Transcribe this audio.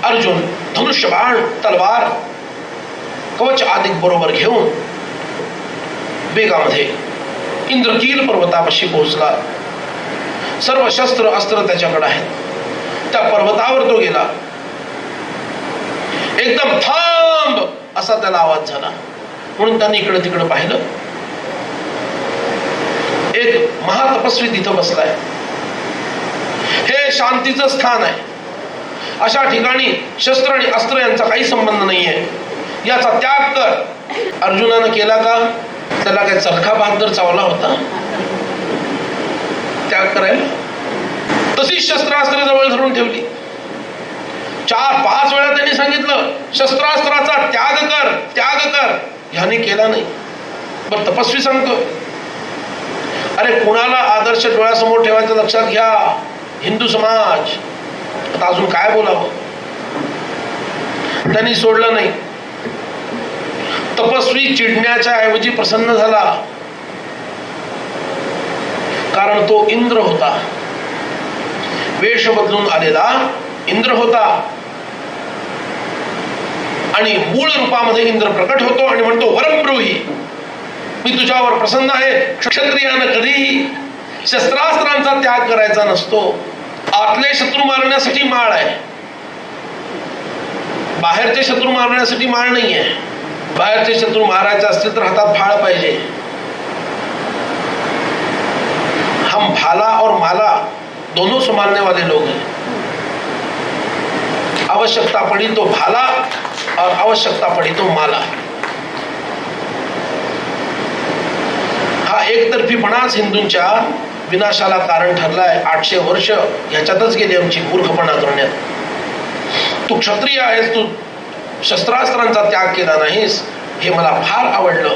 अर्जुन धनुष्यबाण, तलवार, कवच आदी बरोबर घेऊन वेगामध्ये इंद्रकील पर्वतापाशी पोहोचला. सर्व शस्त्र अस्त्र त्याच्याकडे आहेत. त्या पर्वतावर तो गेला. एकदम थांब असा त्याला आवाज झाला. म्हणून त्यांनी इकडे तिकडे पाहिलं. एक महातपस्वी तिथं बसलाय. हे शांतीचं स्थान आहे. अशा ठिकाणी शस्त्र आणि अस्त्र यांचा काही संबंध नाहीये. याचा त्याग कर. अर्जुनानं केला का? त्याला काय चरखा बहादर चावला होता त्याग करायला? तशीच शस्त्रास्त्र जवळ धरून ठेवली. 4-5 वेळा त्यांनी सांगितलं शस्त्रास्त्राचा त्याग कर, त्याग कर. ह्याने केला नाही. बरं तपस्वी सांगतो, अरे कुणाला आदर्श डोळ्यासमोर ठेवायचं लक्षात घ्या. हिंदू समाज. आता अजून काय बोलावं? त्यांनी सोडलं नाही. तपस्वी चिडण्याच्या ऐवजी प्रसन्न झाला. कारण तो इंद्र होता. वेश बदलून आलेला इंद्र होता. आणि मूळ रूपामध्ये इंद्र प्रकट होतो आणि म्हणतो वरब्रूही, मी तुझ्यावर प्रसन्न आहे. क्षत्रियानं कधीही शस्त्रास्त्रांचा त्याग करायचा नसतो. आतले शत्रू मारण्यासाठी माळ आहे, बाहेरचे शत्रू मारण्यासाठी माळ नाहीये. बाहेरचे शत्रू मारायचे असतील तर हातात फाळ पाहिजे. हम भाला और माला दोनों संभालने वाले लोग हैं. आवश्यकता पड़ी तो भाला और आवश्यकता पड़ी तो माला. हा एकतर्फीपणाच हिंदूंच्या विनाशाला कारण ठरलाय. 800 वर्ष ह्याच्यातच गेली आमची मूर्खपणा करण्यात. तू क्षत्रिय आहेस, तू शस्त्रास्त्रांचा त्याग केला नाहीस, हे मला फार आवडलं.